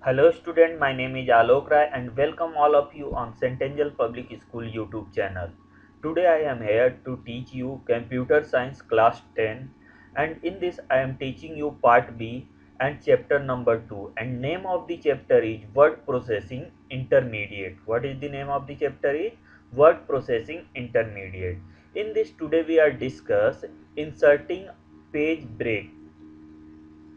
Hello student, my name is Alok Rai and welcome all of you on Centennial Public School YouTube channel. Today I am here to teach you Computer Science class 10 and in this I am teaching you part B and chapter number 2 and name of the chapter is Word Processing Intermediate. What is the name of the chapter is Word Processing Intermediate. In this today we are discuss inserting page break.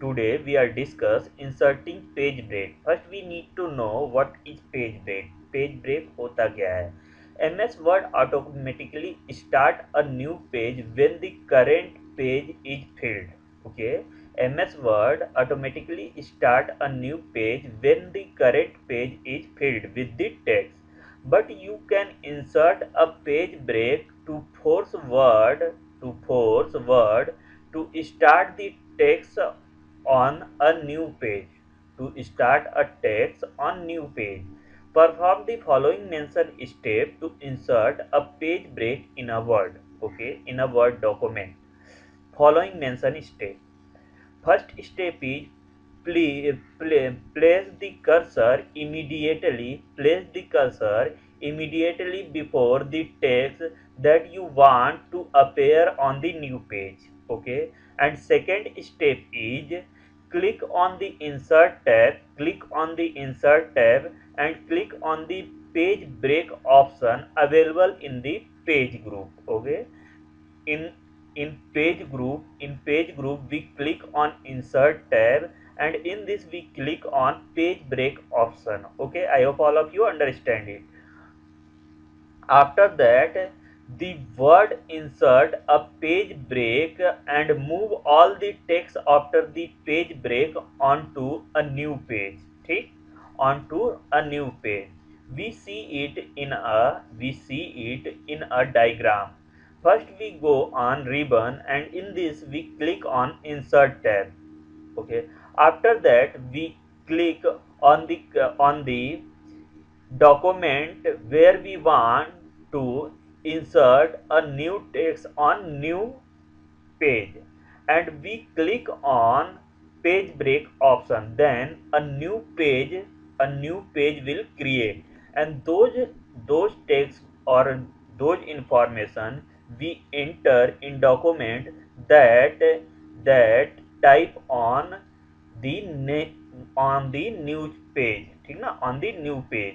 Today we are discuss inserting page break. First we need to know what is page break. Page break होता क्या है? MS Word automatically start a new page when the current page is filled. Okay. MS Word automatically start a new page when the current page is filled with the text. But you can insert a page break to force Word to start the text on a new page. To start a text on new page, perform the following mention step to insert a page break in a Word. Okay, in a Word document. Following mention step. First step is place the cursor immediately. Place the cursor immediately before the text that you want to appear on the new page. Okay. And second step is click on the insert tab. Click on the insert tab and click on the page break option available in the page group. Okay. In page group we click on insert tab and in this we click on page break option. Okay, I hope all of you understand it. After that the word insert a page break and move all the text after the page break onto a new page. ठीक, onto a new page. We see it in a diagram. First we go on ribbon and in this we click on insert tab. Okay, after that we click on the document where we want to insert a new text on new page and we click on page break option. Then a new page will create and those text or those information we enter in document that that type on the new page. ठीक ना, on the new page.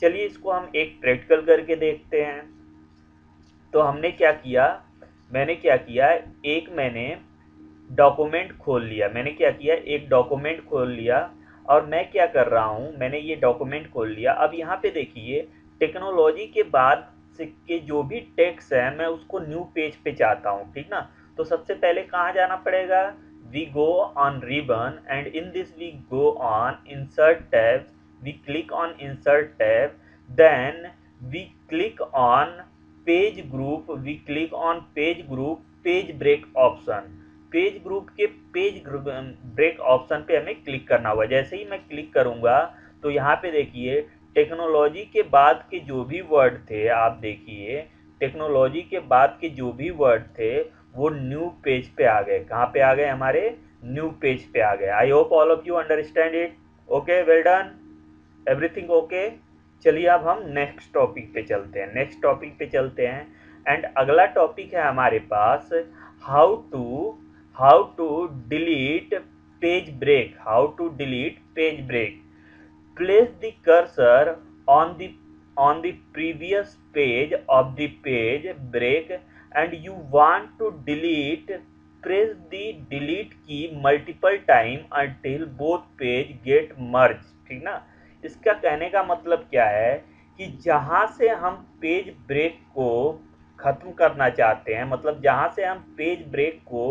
चलिए इसको हम एक practical करके देखते हैं. तो हमने क्या किया, मैंने क्या किया, मैंने डॉक्यूमेंट खोल लिया. मैंने क्या किया, एक डॉक्यूमेंट खोल लिया और मैं क्या कर रहा हूं, मैंने ये डॉक्यूमेंट खोल लिया. अब यहाँ पे देखिए टेक्नोलॉजी के बाद से के जो भी टेक्स्ट है मैं उसको न्यू पेज पे चाहता हूँ. ठीक ना, तो सबसे पहले कहाँ जाना पड़ेगा, we go on ribbon and in this we go on insert tab. We click on insert tab, then we click on page group. We click on page group page break option. Page group के page break option पे हमें click करना होगा. जैसे ही मैं click करूंगा तो यहाँ पे देखिए टेक्नोलॉजी के बाद के जो भी वर्ड थे, आप देखिए टेक्नोलॉजी के बाद के जो भी वर्ड थे वो न्यू पेज पे आ गए. कहाँ पे आ गए, हमारे न्यू पेज पे आ गए. I hope all of you understand it. Okay, well done, everything okay. चलिए अब हम नेक्स्ट टॉपिक पे चलते हैं. एंड अगला टॉपिक है हमारे पास how to delete page break. Place the cursor on the previous page of the page break and you want to delete. Press the delete key multiple time until both page get merged. ठीक ना, इसका कहने का मतलब क्या है कि जहां से हम पेज ब्रेक को खत्म करना चाहते हैं, मतलब जहां से हम पेज ब्रेक को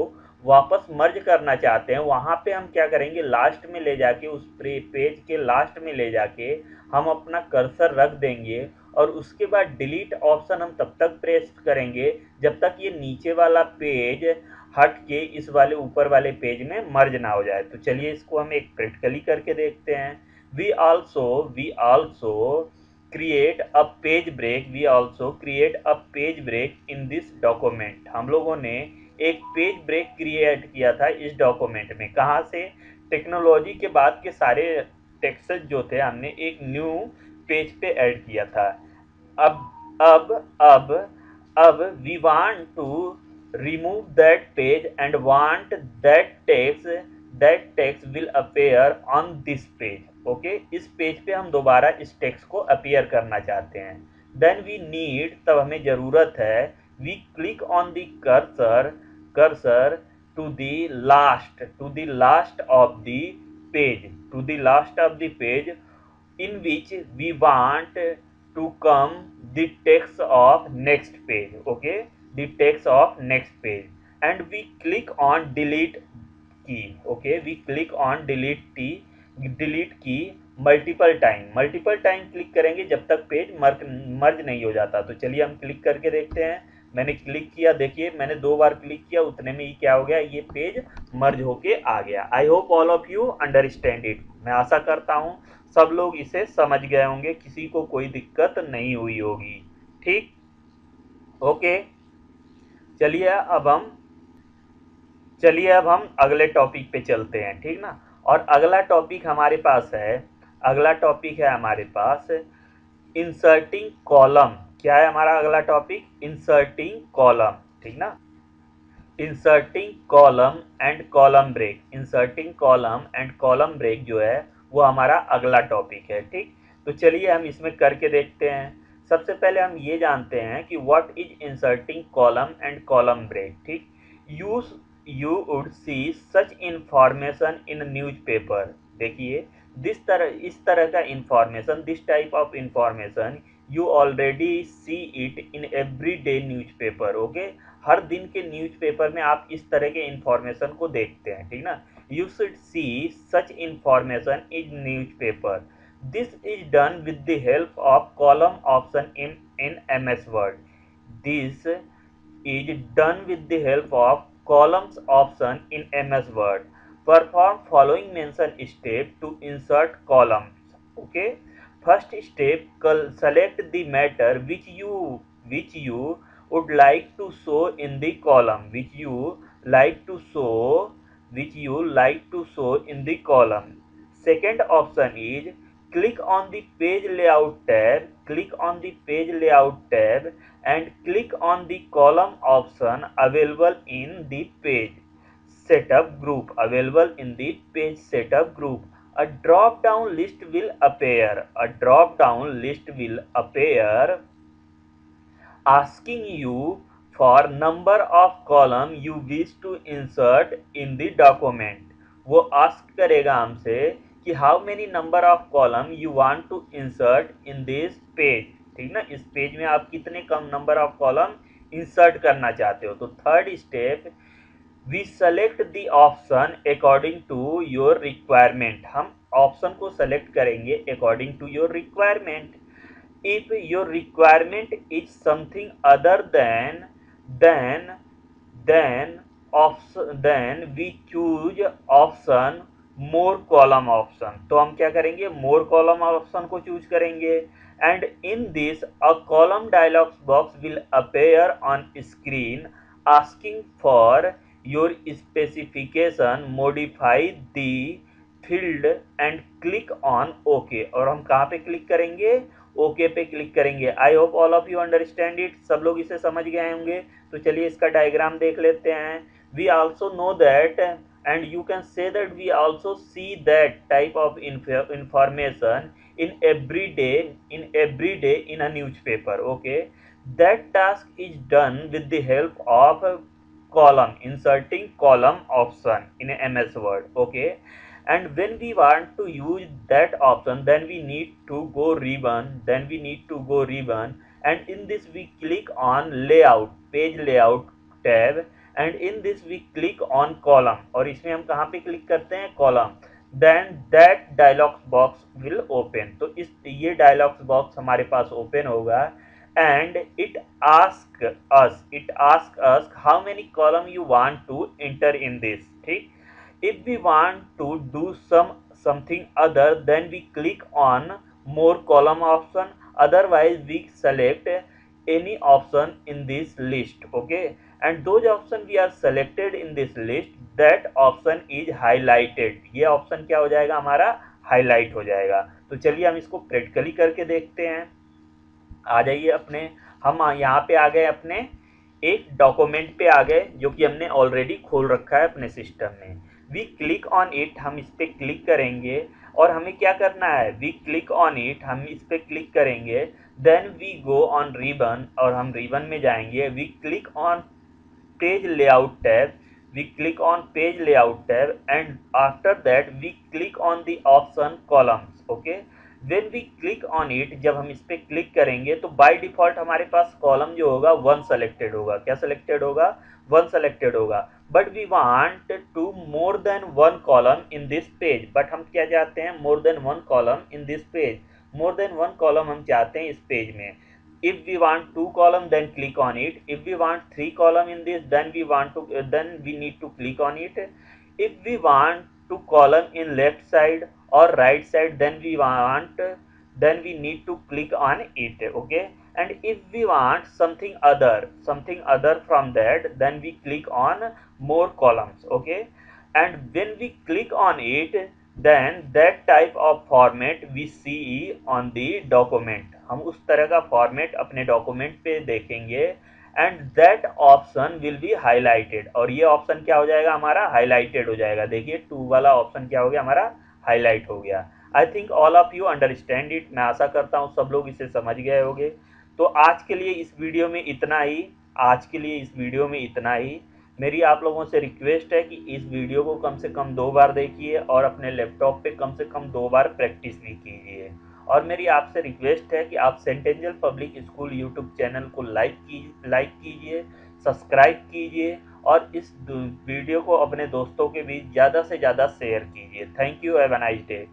वापस मर्ज करना चाहते हैं, वहां पे हम क्या करेंगे, लास्ट में ले जाके उस पेज के लास्ट में ले जाके हम अपना कर्सर रख देंगे और उसके बाद डिलीट ऑप्शन हम तब तक प्रेस करेंगे जब तक ये नीचे वाला पेज हट के इस वाले ऊपर वाले पेज में मर्ज ना हो जाए. तो चलिए इसको हम एक प्रैक्टिकली करके देखते हैं. We also create a page break in this document. हम लोगों ने एक पेज ब्रेक क्रिएट किया था इस डॉक्यूमेंट में. कहाँ से, टेक्नोलॉजी के बाद के सारे टेक्स्ट जो थे हमने एक न्यू पेज पे ऐड किया था। अब we want to remove that page and want that text will appear on this page. Okay इस पेज पे हम दोबारा इस टेक्स्ट को अपीयर करना चाहते हैं। देन वी नीड, तब हमें जरूरत है, we click on the cursor to the last of the page in which we want to come the text of next page. Okay, the text of next page, and we click on delete key. Okay, we click on delete key multiple time click करेंगे जब तक page मर्ज नहीं हो जाता। तो चलिए हम click करके देखते हैं। मैंने क्लिक किया, देखिए मैंने 2 बार क्लिक किया, उतने में ही क्या हो गया, ये पेज मर्ज होके आ गया। I hope all of you understand it. मैं आशा करता हूँ सब लोग इसे समझ गए होंगे, किसी को कोई दिक्कत नहीं हुई होगी। ठीक, ओके। चलिए अब हम अगले टॉपिक पे चलते हैं, ठीक ना। और अगला टॉपिक हमारे पास है इंसर्टिंग कॉलम। क्या है हमारा अगला टॉपिक? इंसर्टिंग कॉलम, ठीक ना। Inserting column and column break जो है वो हमारा अगला टॉपिक है, ठीक। तो चलिए हम इसमें करके देखते हैं। सबसे पहले हम ये जानते हैं कि what is inserting column and column break, ठीक। You would see such information in newspaper. देखिए इस तरह का information, this type of information you already see it in everyday newspaper. Okay, हर दिन के न्यूज़पेपर में आप इस तरह के इंफॉर्मेशन को देखते हैं, ठीक ना। You should see such information in newspaper. This is done with the help of column option in MS Word. This is done with the help of columns option in MS Word. Perform following mention step to insert columns. Okay. First step, select the matter which you would like to show in the column. Which you like to show in the column. Second option is click on the page layout tab and click on the column option available in the page setup group. A drop down list will appear. Asking you for number of column you wish to insert in the document. वो ask करेगा हमसे कि how many number of column you want to insert in this page, ठीक ना। इस page में आप कितने कम नंबर ऑफ कॉलम इंसर्ट करना चाहते हो। तो third step, we select the option according to your requirement. हम ऑप्शन को सेलेक्ट करेंगे according to your requirement. If your requirement is something other then we choose option more column option। तो हम क्या करेंगे, more column option को choose करेंगे। And in this a column dialog box will appear on screen asking for your specification. Modify the field and click on OK। और हम कहाँ पे क्लिक करेंगे, ओके पे क्लिक करेंगे। I hope all of you understand it. सब लोग इसे समझ गए होंगे। तो चलिए इसका डायग्राम देख लेते हैं। We also know that and you can say that we also see that type of information in every day in a newspaper. Okay, that task is done with the help of column, inserting column option in MS Word. Okay, and when we want to use that option, then we need to go ribbon, and in this we click on page layout tab, and in this we click on column। और इसमें हम कहाँ पे click करते हैं, column. then that dialog box will open। तो ये dialog box हमारे पास open होगा and it asks us how many column you want to enter in this, ठीक। if we want to do something other, then we click on more column option, otherwise we select any option in this list। Okay, and those option we are selected in this list, that option is highlighted। ये option क्या हो जाएगा हमारा, highlight हो जाएगा। तो चलिए हम इसको प्रैक्टिकली करके देखते हैं। आ जाइए अपने, हम यहाँ पे आ गए अपने एक डॉक्यूमेंट पे आ गए जो कि हमने ऑलरेडी खोल रखा है अपने सिस्टम में। वी क्लिक ऑन इट, हम इस पे क्लिक करेंगे और हमें क्या करना है, वी क्लिक ऑन इट, हम इस पे क्लिक करेंगे। Then we go on ribbon, और हम रिबन में जाएंगे। We click on page layout tab, we click on page layout tab, and after that we click on the option columns. Okay, when we click on it, जब हम इस पे click करेंगे तो बाय डिफॉल्ट हमारे पास column जो होगा one selected होगा। क्या सेलेक्टेड होगा, वन सेलेक्टेड होगा। But we want to more than one column in this page, but हम क्या चाहते हैं, more than one column in this page, more than one column हम चाहते हैं इस पेज में। If we want 2 column, then click on it. If we want 3 column in this, then we need to click on it. If we want 2 column in left side or right side, then we need to click on it. Okay, and if we want something other from that, then we click on more columns. Okay, and when we click on it, then that type of format we see on the document, हम उस तरह का format अपने document पे देखेंगे। And that option will be highlighted, और ये option क्या हो जाएगा, हमारा हाईलाइटेड हो जाएगा। देखिए 2 वाला ऑप्शन क्या हो गया, हमारा हाईलाइट हो गया। I think all of you understand it, मैं आशा करता हूँ सब लोग इसे समझ गए होंगे। तो आज के लिए इस वीडियो में इतना ही, मेरी आप लोगों से रिक्वेस्ट है कि इस वीडियो को कम से कम 2 बार देखिए और अपने लैपटॉप पे कम से कम 2 बार प्रैक्टिस भी कीजिए। और मेरी आपसे रिक्वेस्ट है कि आप सेंटेंजल पब्लिक स्कूल यूट्यूब चैनल को लाइक कीजिए, सब्सक्राइब कीजिए और इस वीडियो को अपने दोस्तों के बीच ज़्यादा से ज़्यादा शेयर कीजिए। Thank you, have a nice day.